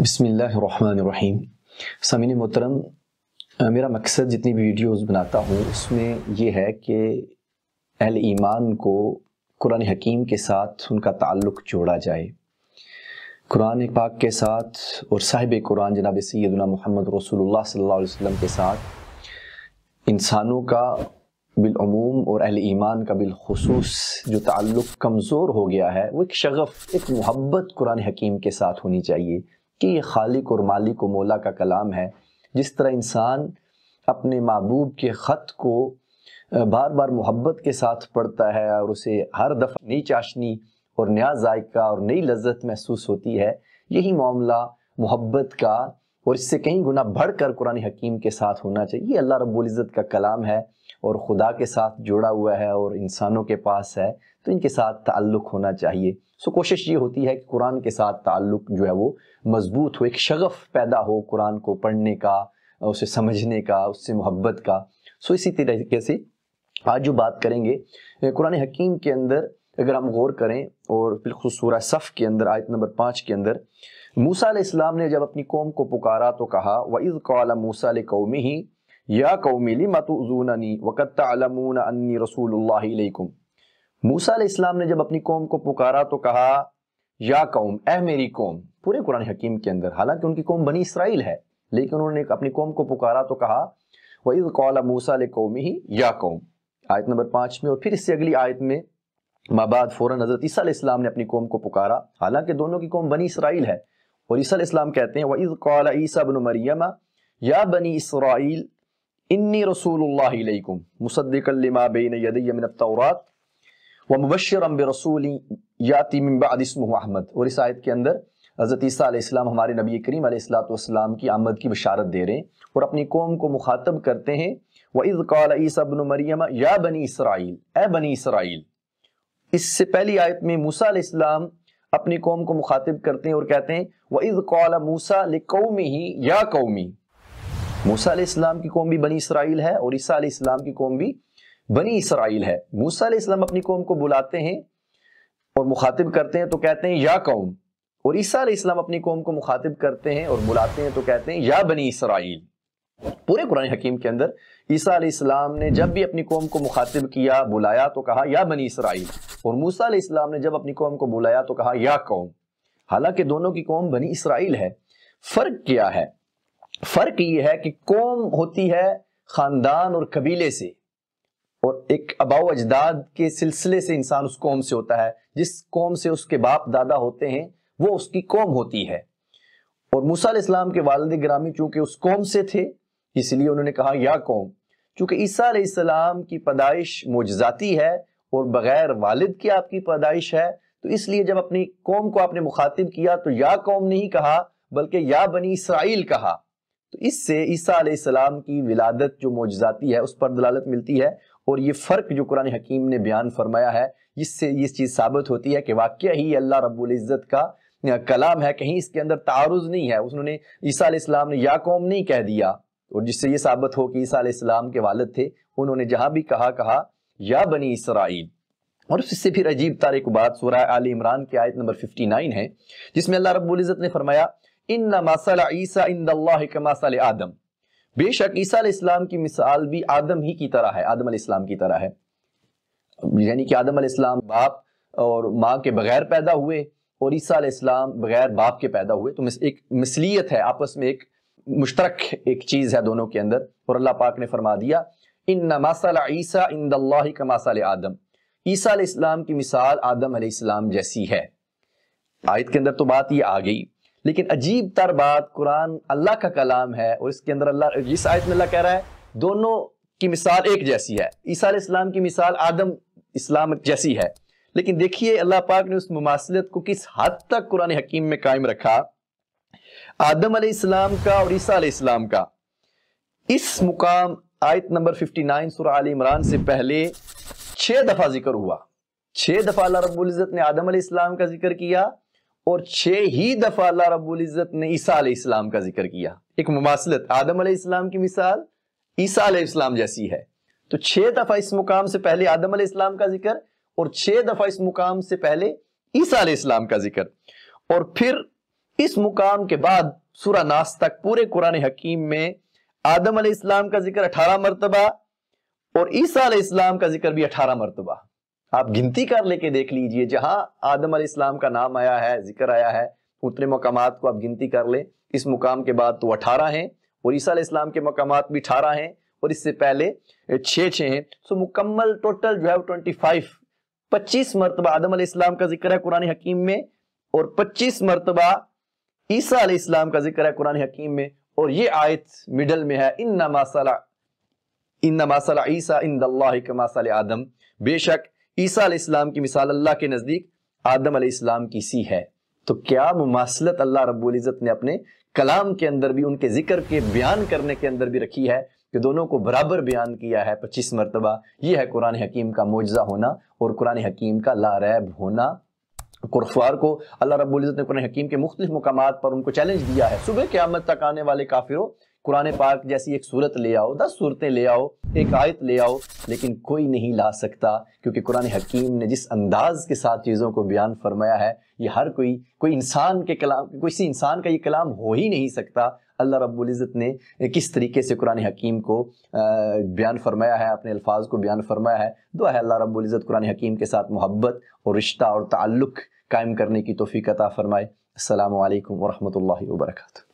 بسم اللہ الرحمن الرحیم۔ سامعین محترم، میرا مقصد جتنی بھی ویڈیوز بناتا ہوں اس میں یہ ہے کہ اہل ایمان کو قرآن حکیم کے ساتھ ان کا تعلق جوڑا جائے، قرآن پاک کے ساتھ اور صاحب قرآن جناب سیدنا محمد رسول اللہ صلی اللہ علیہ وسلم کے ساتھ انسانوں کا بالعموم اور اہل ایمان کا بالخصوص جو تعلق کمزور ہو گیا ہے، وہ ایک شغف، ایک محبت قرآن حکیم کے ساتھ ہونی چاہیے کہ یہ خالق اور مالک و مولا کا کلام ہے۔ جس طرح انسان اپنے محبوب کے خط کو بار بار محبت کے ساتھ پڑھتا ہے اور اسے ہر دفعہ نئی چاشنی اور نیا ذائقہ اور نئی لذت محسوس ہوتی ہے، یہی معاملہ محبت کا اور اس سے کہیں گنا بڑھ کر قرآن حکیم کے ساتھ ہونا چاہیے۔ یہ اللہ رب العزت کا کلام ہے اور خدا کے ساتھ جوڑا ہوا ہے اور انسانوں کے پاس ہے، تو ان کے ساتھ تعلق ہونا چاہیے۔ کوشش یہ ہوتی ہے کہ قرآن کے ساتھ تعلق جو ہے وہ مضبوط ہو، ایک شغف پیدا ہو قرآن کو پڑھنے کا، اسے سمجھنے کا، اس سے محبت کا۔ اسی طریقے سے آج جو بات کریں گے قرآن حکیم کے اندر، اگر ہم غور کریں اور بالخصوص سورہ صف کے اندر آیت نمبر 5 کے اندر موسیٰ علیہ السلام نے جب اپنی قوم کو پکارا تو کہا وَإِذْ قَالَ مُوسَىٰ لِقَوْمِهِ يَا قَوْمِ لِمَ تُؤْذُونَنِي وَقَدْ تَعْلَمُونَ أَنِّي رَسُولُ اللَّهِ إِلَيْكُمْ۔ موسیٰ علیہ السلام نے جب اپنی قوم کو پکارا تو کہا یا قوم، اے میری قوم، پورے قرآن حکیم کے اندر، حالانکہ ان کی قوم بنی اسرائیل ہے لیکن انہوں نے اپنی قوم کو پکارا تو کہا وَإِذْ قَالَ مُوسَىٰ لِقَوْمِهِ یا قوم، آیت نمبر 5 میں، اور پھر اس سے اگلی آیت میں بعد فوراً حضرت عیسیٰ علیہ السلام نے اپنی قوم کو پکارا، حالانکہ دونوں کی قوم بنی اسرائیل ہے، اور عیسیٰ علیہ السلام کہتے ہیں وَإِذْ قَالَ عِيسَى ابْنُ مَرْيَمَ يَا بَنِي إِسْرَائِيلَ إِنِّي رَسُولُ اللَّهِ إِلَيْكُمْ مُصَدِّقًا لِمَا بَيْنَ يَدَيَّ مِنَ التَّوْرَاةِ وَمُبَشِّرًا بِرَسُولٍ يَأْتِي مِن بَعْدِهِ اسْمُهُ أَحْمَدُ۔ اور اس آیت کے اندر حضرت عیسیٰ علیہ السلام ہمارے نبی کریم علیہ السلام کی آمد کی بشارت دے رہے ہیں اور اپنی قوم کو مخاطب کرتے ہیں وَإِذْ قَالَ عِيسَى ابْنُ مَرْيَمَ يَا بَنِي إِسْرَائِيلَ، اے بنی اسرائیل۔ اس سے پہلی آیت میں موسیٰ علیہ السلام اپنی قوم کو مخاطب کرتے ہیں اور کہتے ہیں وَإِذْ قَالَ مُوسَىٰ لِقَوْمِهِ يَا قَوْمِ۔ موسیٰ علیہ السلام کی قوم بھی بنی اسرائیل ہے اور عیسیٰ علیہ السلام کی قوم بھی بنی اسرائیل ہے۔ موسیٰ علیہ السلام اپنی قوم کو بلاتے ہیں اور مخاطب کرتے ہیں تو کہتے ہیں یا قوم، اور عیسیٰ علیہ السلام اپنی قوم کو مخاطب کرتے ہیں اور بلاتے ہیں تو کہتے ہیں یا بنی اسرائیل۔ پورے قرآن حکیم کے اندر عیسیٰ علیہ السلام نے جب بھی اپنی قوم کو مخاطب کیا، بلایا تو کہا یا بنی اسرائیل، اور موسیٰ علیہ السلام نے جب اپنی قوم کو بلایا تو کہا یا قوم، حالانکہ دونوں کی قوم بنی اسرائیل ہے۔ فرق کیا ہے؟ فرق یہ ہے کہ قوم ہوتی ہے خاندان اور قبیلے سے، اور ایک آباء و اجداد کے سلسلے سے انسان اس قوم سے ہوتا ہے، جس قوم سے اس کے باپ دادا ہوتے ہیں وہ اس کی قوم ہوتی ہے۔ اور موسیٰ علیہ السلام کے والد گرامی چونکہ اس قوم سے تھے اس لیے انہوں نے کہا یا قوم۔ چونکہ عیسیٰ علیہ السلام کی پیدائش معجزاتی ہے اور بغیر والد کے آپ کی پیدائش ہے، تو اس لیے جب اپنی قوم کو آپ نے مخاطب کیا تو یا قوم نہیں کہا بلکہ یا بنی اسرائیل کہا۔ تو اس سے عیسیٰ علیہ السلام کی ولادت جو معجزاتی ہے اس پر دلالت ملتی ہے، اور یہ فرق جو قرآن حکیم نے بیان فرمایا ہے اس سے یہ چیز ثابت ہوتی ہے کہ واقعہ ہی اللہ رب العزت کا کلام ہے، کہیں اس کے اندر تعارض نہیں ہے۔ انہوں نے عیسیٰ علیہ السلام نے یا قوم نہیں کہہ دیا، اور جس سے یہ ثابت ہو کہ عیسیٰ علیہ السلام کے والد تھے، انہوں نے جہاں بھی کہا یا بنی اسرائیل۔ اور اس سے پھر عجیب تر ایک بات سورہ آل عمران کی آیت نمبر 59 ہے، جس میں اللہ رب العزت نے فرمایا ان مثل عیسیٰ عند اللہ کمثل آدم، بے شک عیسیٰ علیہ السلام کی مثال بھی آدم ہی کی طرح ہے، آدم علیہ السلام کی طرح ہے، یعنی کہ آدم علیہ السلام باپ اور ماں کے بغیر پیدا ہوئے اور عیسیٰ علیہ السلام بغیر باپ کے پیدا ہوئے، تو ایک مثلیت ہے، آپس میں ایک مشترک ایک چیز ہے دونوں کے اندر۔ اور اللہ پاک نے فرما دیا ان مثل عیسیٰ عند اللہ کمثل آدم، عیسیٰ علیہ السلام کی مثال آدم علیہ السلام جیسی ہے۔ آیت کے اندر تو بات یہ آ گئی، لیکن عجیب تر بات، قرآن اللہ کا کلام ہے اور اس کے اندر اللہ، اس آیت میں اللہ کہہ رہا ہے دونوں کی مثال ایک جیسی ہے، عیسیٰ علیہ السلام کی مثال آدم اسلام جیسی ہے، لیکن دیکھیے اللہ پاک نے اس مماثلت کو کس حد تک قرآن حکیم میں قائم رکھا۔ آدم علیہ السلام کا اور عیسیٰ علیہ السلام کا اس مقام آیت نمبر 59 سورہ آل عمران سے پہلے 6 دفعہ ذکر ہوا۔ 6 دفعہ اللہ رب العزت نے آدم علیہ السلام کا ذکر کیا اور 6 ہی دفعہ اللہ رب العزت نے عیسیٰ علیہ السلام کا ذکر کیا۔ ایک مماثلت، آدم علیہ السلام کی مثال عیسیٰ علیہ السلام جیسی ہے، تو 6 دفعہ اس مقام سے پہلے آدم علیہ السلام کا ذکر اور 6 دفعہ اس مقام سے پہلے عیسیٰ علیہ السلام کا ذکر، اور پھر اس مقام کے بعد سورہ ناس تک پورے قرآن حکیم میں آدم علیہ السلام کا ذکر 18 مرتبہ اور عیسیٰ علیہ السلام کا ذکر بھی 18 مرتبہ. آپ گنتی کر لے کے دیکھ لیجئے، جہاں آدم علیہ السلام کا نام آیا ہے، ذکر آیا ہے، اتنے مقامات کو آپ گنتی کر لیں. اس مقام کے بعد تو 18 ہیں اور عیسیٰ علیہ السلام کے مقامات بھی 18 ہیں اور اس سے پہلے 6 ہیں. سو مکمل ٹوٹل جو ہے 25 مرتبہ آدم علیہ السلام کا ذکر ہے قرآن حکیم میں اور 25 مرتبہ عیسیٰ علیہ السلام کا ذکر ہے قرآن حکیم میں. اور یہ آیت مڈل میں ہے، انما صلی عیسیٰ عند اللہ کما صلی آدم، بے شک عیسیٰ علیہ السلام کی مثال اللہ کے نزدیک آدم علیہ السلام کی سی ہے. تو کیا مماثلت اللہ رب العزت نے اپنے کلام کے اندر بھی، ان کے ذکر کے بیان کرنے کے اندر بھی رکھی ہے کہ دونوں کو برابر بیان کیا ہے 25 مرتبہ. یہ ہے قرآن حکیم کا معجزہ ہونا اور قرآن حکیم کا لا ریب ہونا. کفار کو اللہ رب العزت نے قرآن حکیم کے مختلف مقامات پر ان کو چیلنج دیا ہے، صبح قیامت تک آنے والے کافروں قرآن پاک جیسی ایک صورت لے آؤ، 10 صورتیں لے آؤ، ایک آیت لے آؤ، لیکن کوئی نہیں لا سکتا، کیونکہ قرآن حکیم نے جس انداز کے ساتھ چیزوں کو بیان فرمایا ہے یہ ہر کوئی انسان کے کلام، کسی انسان کا یہ کلام ہو ہی نہیں سکتا. اللہ رب العزت نے کس طریقے سے قرآن حکیم کو بیان فرمایا ہے، اپنے الفاظ کو بیان فرمایا ہے. دعا ہے اللہ رب العزت قرآن حکیم کے ساتھ محبت اور رشتہ اور تعلق قائم کرنے کی توفیق عطا فرمائے. السلام علیکم ورحمۃ اللہ وبرکاتہ.